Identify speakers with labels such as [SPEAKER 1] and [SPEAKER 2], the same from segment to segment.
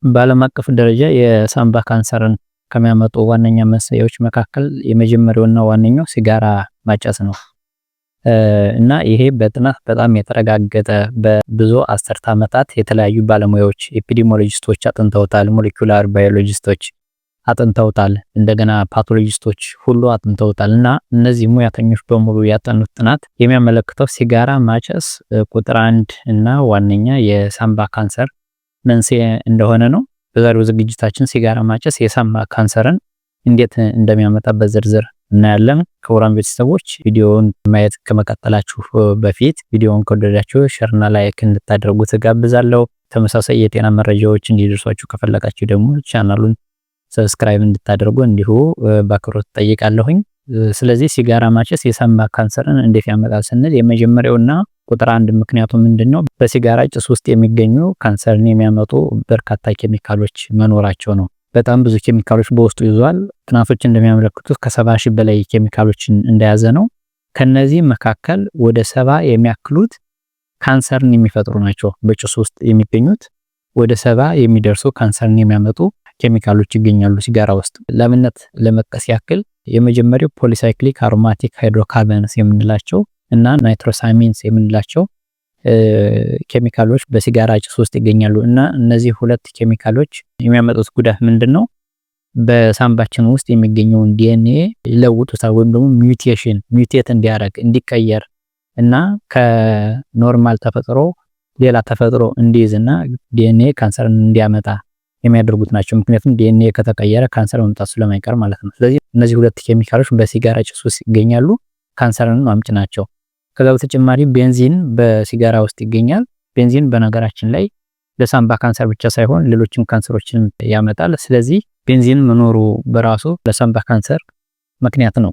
[SPEAKER 1] በዓለም አቀፍ ደረጃ የሳምባ ካንሰርን ከሚያመጡ ዋነኛ መንስኤዎች መካከል የመጀመሪያውና ዋነኛው ሲጋራ ማጨስ ነው። እና ይሄ በጥናት በጣም የተረጋገጠ በብዙ አስርተ ዓመታት የተለያዩ ባለሙያዎች ኤፒዲሚዮሎጂስቶች አጥንተውታል፣ ሞለኪውላር ባዮሎጂስቶች አጥንተውታል፣ እንደገና ፓቶሎጂስቶች ሁሉ አጥንተውታል። እና እነዚህ ሙያተኞች በሙሉ ያጠኑት ጥናት የሚያመለክተው ሲጋራ ማጨስ ቁጥር 1 እና ዋነኛ የሳምባ ካንሰር መንስኤ እንደሆነ ነው። በዛሬው ዝግጅታችን ሲጋራ ማጨስ የሳምባ ካንሰርን እንዴት እንደሚያመጣ በዝርዝር እናያለን። ክቡራን ቤተሰቦች ቪዲዮውን ማየት ከመቀጠላችሁ በፊት ቪዲዮውን ከወደዳችሁ ሼርና ላይክ እንድታደርጉ ተጋብዛለሁ። ተመሳሳይ የጤና መረጃዎች እንዲደርሷችሁ ከፈለጋችሁ ደግሞ ቻናሉን ሰብስክራይብ እንድታደርጉ እንዲሁ በአክብሮት ጠይቃለሁኝ። ስለዚህ ሲጋራ ማጨስ የሳምባ ካንሰርን እንዴት ያመጣል ስንል የመጀመሪያውና ቁጥር 1 ምክንያቱ ምንድነው? በሲጋራ ጭስ ውስጥ የሚገኙ ካንሰርን የሚያመጡ በርካታ ኬሚካሎች መኖራቸው ነው። በጣም ብዙ ኬሚካሎች በውስጡ ይዟል። ጥናቶች እንደሚያመለክቱት ከ70,000 በላይ ኬሚካሎችን እንደያዘ ነው። ከነዚህ መካከል ወደ 70 የሚያክሉት ካንሰርን የሚፈጥሩ ናቸው። በጭስ ውስጥ የሚገኙት ወደ 70 የሚደርሱ ካንሰርን የሚያመጡ ኬሚካሎች ይገኛሉ ሲጋራ ውስጥ። ለምነት ለመጥቀስ ያክል የመጀመሪያው ፖሊሳይክሊክ አሮማቲክ ሃይድሮካርበንስ የምንላቸው እና ናይትሮሳሚንስ የምንላቸው ኬሚካሎች በሲጋራ ጭስ ውስጥ ይገኛሉ። እና እነዚህ ሁለት ኬሚካሎች የሚያመጡት ጉዳት ምንድነው? በሳምባችን ውስጥ የሚገኘውን ዲኤንኤ ይለውጡታል፣ ወይም ደግሞ ሚውቴት እንዲያደርግ እንዲቀየር እና ከኖርማል ተፈጥሮ ሌላ ተፈጥሮ እንዲይዝና ዲኤንኤ ካንሰርን እንዲያመጣ የሚያደርጉት ናቸው። ምክንያቱም ዲኤንኤ ከተቀየረ ካንሰር መምጣቱ ስለማይቀር ማለት ነው። ስለዚህ እነዚህ ሁለት ኬሚካሎች በሲጋራ ጭስ ውስጥ ይገኛሉ፣ ካንሰርን አምጪ ናቸው። ከዛ በተጨማሪ ቤንዚን በሲጋራ ውስጥ ይገኛል። ቤንዚን በነገራችን ላይ ለሳምባ ካንሰር ብቻ ሳይሆን ሌሎችም ካንሰሮችን ያመጣል። ስለዚህ ቤንዚን መኖሩ በራሱ ለሳምባ ካንሰር ምክንያት ነው።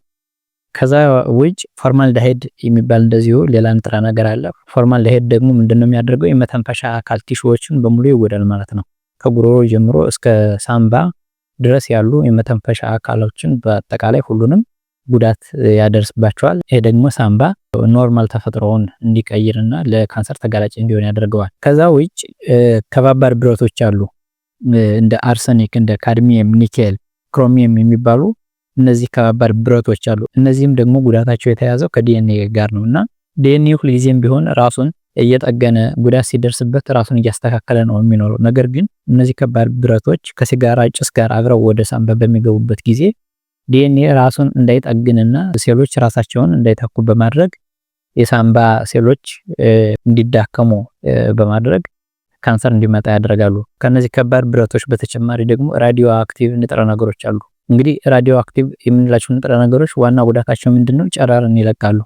[SPEAKER 1] ከዛ ውጭ ፎርማልዲሃይድ የሚባል እንደዚሁ ሌላ ንጥረ ነገር አለ። ፎርማልዲሃይድ ደግሞ ምንድነው የሚያደርገው? የመተንፈሻ አካል ቲሹዎችን በሙሉ ይጎዳል ማለት ነው። ከጉሮሮ ጀምሮ እስከ ሳምባ ድረስ ያሉ የመተንፈሻ አካሎችን በአጠቃላይ ሁሉንም ጉዳት ያደርስባቸዋል። ይሄ ደግሞ ሳምባ ኖርማል ተፈጥሮውን እንዲቀይርና ለካንሰር ተጋላጭ እንዲሆን ያደርገዋል። ከዛ ውጭ ከባባድ ብረቶች አሉ እንደ አርሰኒክ፣ እንደ ካድሚየም፣ ኒኬል፣ ክሮሚየም የሚባሉ እነዚህ ከባባድ ብረቶች አሉ። እነዚህም ደግሞ ጉዳታቸው የተያዘው ከዲኤንኤ ጋር ነውና ዲኤንኤ ሁልጊዜም ቢሆን ራሱን እየጠገነ ጉዳት ሲደርስበት ራሱን እያስተካከለ ነው የሚኖረው። ነገር ግን እነዚህ ከባድ ብረቶች ከሲጋራ ጭስ ጋር አብረው ወደ ሳምባ በሚገቡበት ጊዜ ዲኤንኤ ራሱን እንዳይጠግንና ሴሎች ራሳቸውን እንዳይተኩ በማድረግ የሳምባ ሴሎች እንዲዳከሙ በማድረግ ካንሰር እንዲመጣ ያደርጋሉ። ከነዚህ ከባድ ብረቶች በተጨማሪ ደግሞ ራዲዮ አክቲቭ ንጥረ ነገሮች አሉ። እንግዲህ ራዲዮ አክቲቭ የምንላቸው ንጥረ ነገሮች ዋና ጉዳታቸው ምንድነው? ጨረርን ይለቃሉ።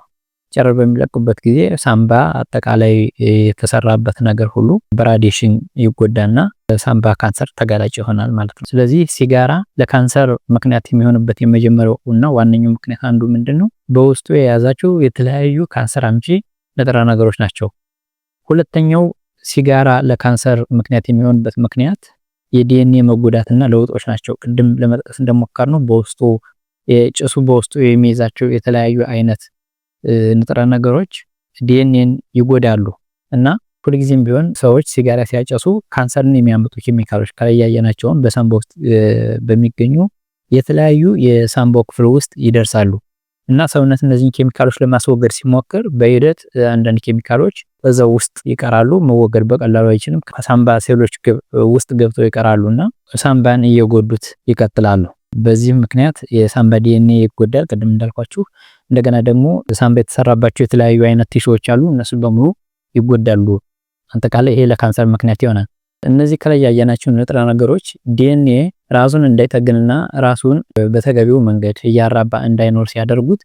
[SPEAKER 1] ጨረር በሚለቁበት ጊዜ ሳምባ አጠቃላይ የተሰራበት ነገር ሁሉ በራዲዬሽን ይጎዳና ሳምባ ካንሰር ተጋላጭ ይሆናል ማለት ነው። ስለዚህ ሲጋራ ለካንሰር ምክንያት የሚሆንበት የመጀመሪያው እና ዋነኛው ምክንያት አንዱ ምንድነው? በውስጡ የያዛቸው የተለያዩ ካንሰር አምጪ ንጥረ ነገሮች ናቸው። ሁለተኛው ሲጋራ ለካንሰር ምክንያት የሚሆንበት ምክንያት የዲኤንኤ መጎዳትና ለውጦች ናቸው። ቅድም ለመጥቀስ እንደሞከርነው በውስጡ ጭሱ በውስጡ የሚይዛቸው የተለያዩ አይነት ንጥረ ነገሮች ዲኤንኤን ይጎዳሉ። እና ሁልጊዜም ቢሆን ሰዎች ሲጋራ ሲያጨሱ ካንሰርን የሚያመጡ ኬሚካሎች ከላይ ያየናቸውን በሳምባ ውስጥ በሚገኙ የተለያዩ የሳምባው ክፍል ውስጥ ይደርሳሉ። እና ሰውነት እነዚህን ኬሚካሎች ለማስወገድ ሲሞክር በሂደት አንዳንድ ኬሚካሎች በዛው ውስጥ ይቀራሉ። መወገድ በቀላሉ አይችልም። ከሳምባ ሴሎች ውስጥ ገብተው ይቀራሉና ሳምባን እየጎዱት ይቀጥላሉ። በዚህ ምክንያት የሳምባ ዲኤንኤ ይጎዳል፣ ቅድም እንዳልኳችሁ። እንደገና ደግሞ ሳምባ የተሰራባቸው የተለያዩ አይነት ቲሹዎች አሉ፣ እነሱ በሙሉ ይጎዳሉ። አጠቃላይ ይሄ ለካንሰር ምክንያት ይሆናል። እነዚህ ከላይ ያየናቸው ንጥረ ነገሮች ዲኤንኤ ራሱን እንዳይጠግንና ራሱን በተገቢው መንገድ እያራባ እንዳይኖር ሲያደርጉት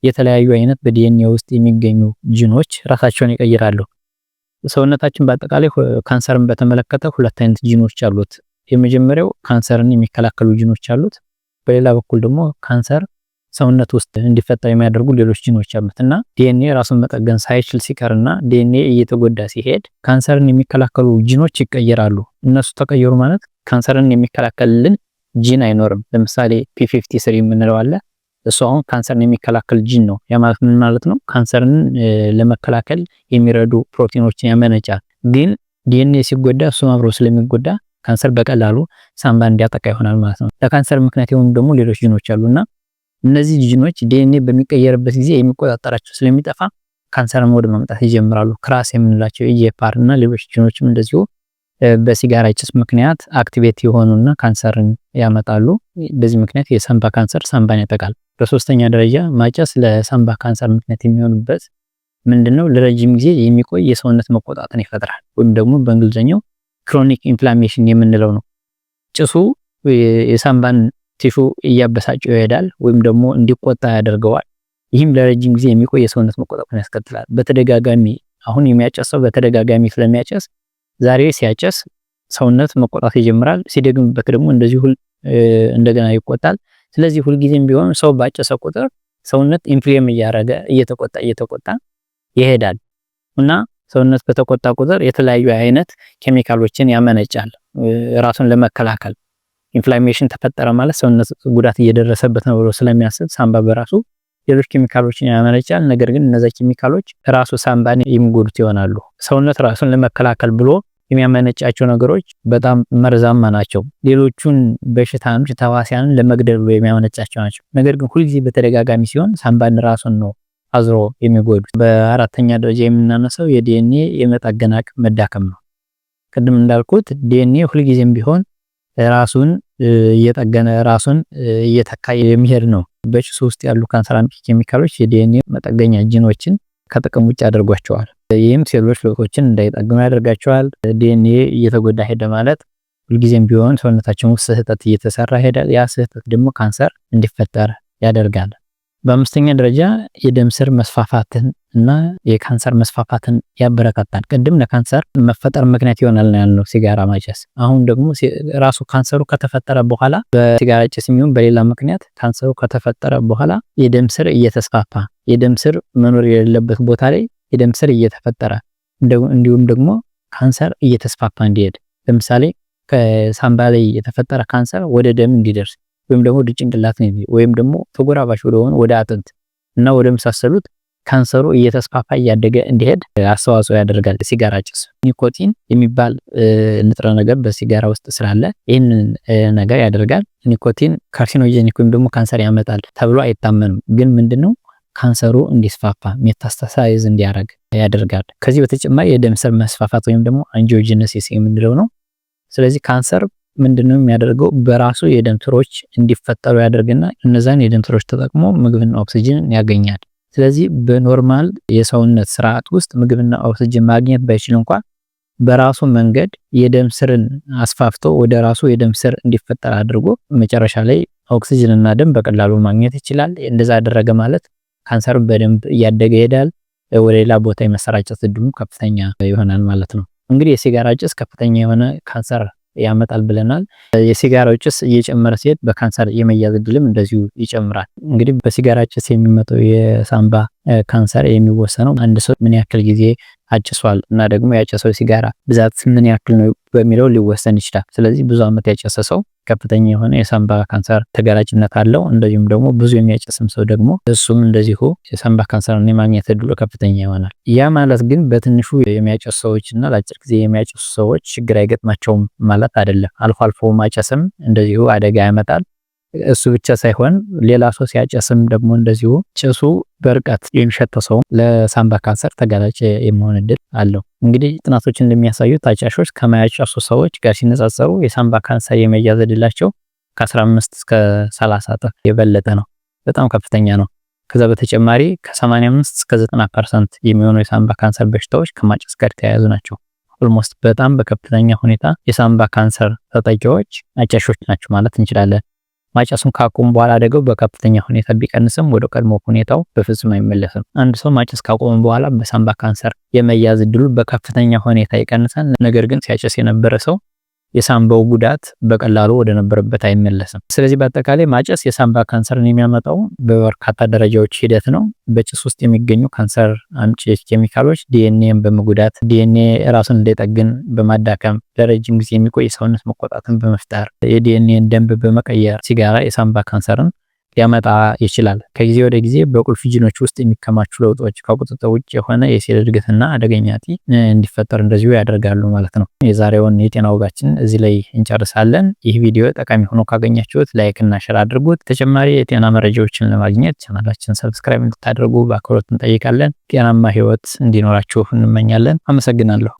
[SPEAKER 1] የተለያዩ አይነት በዲኤንኤ ውስጥ የሚገኙ ጂኖች ራሳቸውን ይቀይራሉ። ሰውነታችን በአጠቃላይ ካንሰርን በተመለከተ ሁለት አይነት ጂኖች አሉት። የመጀመሪያው ካንሰርን የሚከላከሉ ጂኖች አሉት። በሌላ በኩል ደግሞ ካንሰር ሰውነት ውስጥ እንዲፈጠር የሚያደርጉ ሌሎች ጂኖች አሉት። እና ዲኤንኤ ራሱን መጠገን ሳይችል ሲቀርና ዲኤንኤ እየተጎዳ ሲሄድ ካንሰርን የሚከላከሉ ጂኖች ይቀየራሉ። እነሱ ተቀየሩ ማለት ካንሰርን የሚከላከልልን ጂን አይኖርም። ለምሳሌ P53 የምንለው አለ። እሱ አሁን ካንሰርን የሚከላከል ጂን ነው። ያ ማለት ምን ማለት ነው? ካንሰርን ለመከላከል የሚረዱ ፕሮቲኖችን ያመነጫል። ግን ዲኤንኤ ሲጎዳ እሱም አብሮ ስለሚጎዳ ካንሰር በቀላሉ ሳምባን እንዲያጠቃ ይሆናል ማለት ነው። ለካንሰር ምክንያት የሆኑ ደግሞ ሌሎች ጂኖች አሉና እነዚህ ጂኖች ዲኤንኤ በሚቀየርበት ጊዜ የሚቆጣጠራቸው ስለሚጠፋ ካንሰርን ወደ ማምጣት ይጀምራሉ። ክራስ የምንላቸው ኢጂኤፍአር እና ሌሎች ጂኖችም እንደዚሁ በሲጋራ ጭስ ምክንያት አክቲቬት የሆኑና ካንሰርን ያመጣሉ። በዚህ ምክንያት የሳምባ ካንሰር ሳምባን ያጠቃል። በሶስተኛ ደረጃ ማጨስ ለሳምባ ካንሰር ምክንያት የሚሆንበት ምንድነው? ለረጅም ጊዜ የሚቆይ የሰውነት መቆጣትን ይፈጥራል ወይም ደግሞ በእንግሊዘኛው ክሮኒክ ኢንፍላሜሽን የምንለው ነው። ጭሱ የሳምባን ቲሹ እያበሳጨው ይሄዳል ወይም ደግሞ እንዲቆጣ ያደርገዋል። ይህም ለረጅም ጊዜ የሚቆይ የሰውነት መቆጣትን ያስከትላል። በተደጋጋሚ አሁን የሚያጨሰው በተደጋጋሚ ስለሚያጨስ ዛሬ ሲያጨስ ሰውነት መቆጣት ይጀምራል። ሲደግምበት ደግሞ እንደዚሁ እንደገና ይቆጣል። ስለዚህ ሁልጊዜም ቢሆን ሰው ባጨሰ ቁጥር ሰውነት ኢንፍሌም እያደረገ እየተቆጣ ይሄዳል እና ሰውነት በተቆጣ ቁጥር የተለያዩ አይነት ኬሚካሎችን ያመነጫል ራሱን ለመከላከል። ኢንፍላሜሽን ተፈጠረ ማለት ሰውነት ጉዳት እየደረሰበት ነው ብሎ ስለሚያስብ ሳምባ በራሱ ሌሎች ኬሚካሎችን ያመነጫል። ነገር ግን እነዛ ኬሚካሎች ራሱ ሳምባን የሚጎዱት ይሆናሉ። ሰውነት ራሱን ለመከላከል ብሎ የሚያመነጫቸው ነገሮች በጣም መርዛማ ናቸው። ሌሎቹን በሽታዎች ተዋሲያንን ለመግደል ብሎ የሚያመነጫቸው ናቸው። ነገር ግን ሁልጊዜ በተደጋጋሚ ሲሆን ሳምባን ራሱን ነው አዝሮ የሚጎዱት። በአራተኛ ደረጃ የምናነሳው የዲኤንኤ የመጠገን አቅም መዳከም ነው። ቅድም እንዳልኩት ዲኤንኤ ሁልጊዜም ቢሆን ራሱን እየጠገነ ራሱን እየተካ የሚሄድ ነው። በጭሱ ውስጥ ያሉ ካንሰር አምጪ ኬሚካሎች የዲኤንኤ መጠገኛ ጂኖችን ከጥቅም ውጭ ያደርጓቸዋል። ይህም ሴሎች ለውጦችን እንዳይጠግኑ ያደርጋቸዋል። ዲኤንኤ እየተጎዳ ሄደ ማለት ሁልጊዜም ቢሆን ሰውነታችን ውስጥ ስህተት እየተሰራ ሄዳል። ያ ስህተት ደግሞ ካንሰር እንዲፈጠር ያደርጋል። በአምስተኛ ደረጃ የደም ስር መስፋፋትን እና የካንሰር መስፋፋትን ያበረታታል። ቅድም ለካንሰር መፈጠር ምክንያት ይሆናል ነው ያልነው ሲጋራ ማጨስ። አሁን ደግሞ ራሱ ካንሰሩ ከተፈጠረ በኋላ በሲጋራ ጭስ የሚሆን በሌላ ምክንያት ካንሰሩ ከተፈጠረ በኋላ የደም ስር እየተስፋፋ የደም ስር መኖር የሌለበት ቦታ ላይ የደም ስር እየተፈጠረ እንዲሁም ደግሞ ካንሰር እየተስፋፋ እንዲሄድ ለምሳሌ ከሳምባ ላይ የተፈጠረ ካንሰር ወደ ደም እንዲደርስ ወይም ደግሞ ወደ ጭንቅላት ነው ወይም ደግሞ ተጎራባሽ ወደሆነ ወደ አጥንት እና ወደ መሳሰሉት ካንሰሩ እየተስፋፋ እያደገ እንዲሄድ አስተዋጽኦ ያደርጋል ሲጋራ ጭስ። ኒኮቲን የሚባል ንጥረ ነገር በሲጋራ ውስጥ ስላለ ይህንን ነገር ያደርጋል። ኒኮቲን ካርሲኖጀኒክ ወይም ደግሞ ካንሰር ያመጣል ተብሎ አይታመንም። ግን ምንድነው ካንሰሩ እንዲስፋፋ ሜታስታሳይዝ እንዲያደርግ ያደርጋል። ከዚህ በተጨማሪ የደም ስር መስፋፋት ወይም ደግሞ አንጂኦጀነሲስ የምንለው ነው። ስለዚህ ካንሰር ምንድነው የሚያደርገው? በራሱ የደም ስሮች እንዲፈጠሩ ያደርግና እነዛን የደም ስሮች ተጠቅሞ ምግብና ኦክሲጅን ያገኛል። ስለዚህ በኖርማል የሰውነት ስርዓት ውስጥ ምግብና ኦክሲጅን ማግኘት ባይችል እንኳን በራሱ መንገድ የደም ስርን አስፋፍቶ ወደ ራሱ የደም ስር እንዲፈጠር አድርጎ መጨረሻ ላይ ኦክሲጅንና ደም በቀላሉ ማግኘት ይችላል። እንደዛ አደረገ ማለት ካንሰር በደንብ እያደገ ይሄዳል። ወደ ሌላ ቦታ የመሰራጨት እድሉ ከፍተኛ ይሆናል ማለት ነው። እንግዲህ የሲጋራ ጭስ ከፍተኛ የሆነ ካንሰር ያመጣል ብለናል። የሲጋራው ጭስ እየጨመረ ሲሄድ በካንሰር የመያዝ እድልም እንደዚሁ ይጨምራል። እንግዲህ በሲጋራ ጭስ የሚመጣው የሳምባ ካንሰር የሚወሰነው አንድ ሰው ምን ያክል ጊዜ አጭሷል እና ደግሞ ያጨሰው ሲጋራ ብዛት ምን ያክል ነው በሚለው ሊወሰን ይችላል። ስለዚህ ብዙ አመት ያጨሰ ሰው ከፍተኛ የሆነ የሳምባ ካንሰር ተጋላጭነት አለው። እንደዚሁም ደግሞ ብዙ የሚያጨስም ሰው ደግሞ እሱም እንደዚሁ የሳምባ ካንሰርን የማግኘት እድሉ ከፍተኛ ይሆናል። ያ ማለት ግን በትንሹ የሚያጨሱ ሰዎችና ለአጭር ጊዜ የሚያጨሱ ሰዎች ችግር አይገጥማቸውም ማለት አይደለም። አልፎ አልፎ ማጨስም እንደዚሁ አደጋ ያመጣል። እሱ ብቻ ሳይሆን ሌላ ሰው ሲያጨስም ደግሞ እንደዚሁ ጭሱ በርቀት የሚሸተው ሰው ለሳምባ ካንሰር ተጋላጭ የመሆን እድል አለው። እንግዲህ ጥናቶች እንደሚያሳዩት አጫሾች ከማያጨሱ ሰዎች ጋር ሲነጻጸሩ የሳምባ ካንሰር የመያዝ እድላቸው ከ15 እስከ 30 እጥፍ የበለጠ ነው። በጣም ከፍተኛ ነው። ከዛ በተጨማሪ ከ85 እስከ 90% የሚሆኑ የሳምባ ካንሰር በሽታዎች ከማጨስ ጋር ተያያዙ ናቸው። ኦልሞስት በጣም በከፍተኛ ሁኔታ የሳምባ ካንሰር ተጠቂዎች አጫሾች ናቸው ማለት እንችላለን። ማጨሱን ካቆሙ በኋላ አደጋው በከፍተኛ ሁኔታ ቢቀንስም ወደ ቀድሞ ሁኔታው በፍጹም አይመለስም። አንድ ሰው ማጨስ ካቆመ በኋላ በሳምባ ካንሰር የመያዝ እድሉ በከፍተኛ ሁኔታ ይቀንሳል። ነገር ግን ሲያጨስ የነበረ ሰው የሳምባው ጉዳት በቀላሉ ወደ ነበረበት አይመለስም። ስለዚህ በአጠቃላይ ማጨስ የሳምባ ካንሰርን የሚያመጣው በበርካታ ደረጃዎች ሂደት ነው። በጭስ ውስጥ የሚገኙ ካንሰር አምጪ ኬሚካሎች ዲኤንኤን በመጉዳት ዲኤንኤ ራሱን እንዳይጠግን በማዳከም ለረጅም ጊዜ የሚቆይ ሰውነት መቆጣትን በመፍጠር የዲኤንኤን ደንብ በመቀየር ሲጋራ የሳምባ ካንሰርን ሊያመጣ ይችላል። ከጊዜ ወደ ጊዜ በቁልፍ ጂኖች ውስጥ የሚከማቹ ለውጦች ከቁጥጥር ውጭ የሆነ የሴል እድገትና አደገኛ እጢ እንዲፈጠር እንደዚሁ ያደርጋሉ ማለት ነው። የዛሬውን የጤና ወጋችን እዚህ ላይ እንጨርሳለን። ይህ ቪዲዮ ጠቃሚ ሆኖ ካገኛችሁት ላይክ እና ሼር አድርጉት። ተጨማሪ የጤና መረጃዎችን ለማግኘት ቻናላችን ሰብስክራይብ እንድታደርጉ በአክብሮት እንጠይቃለን። ጤናማ ህይወት እንዲኖራችሁ እንመኛለን። አመሰግናለሁ።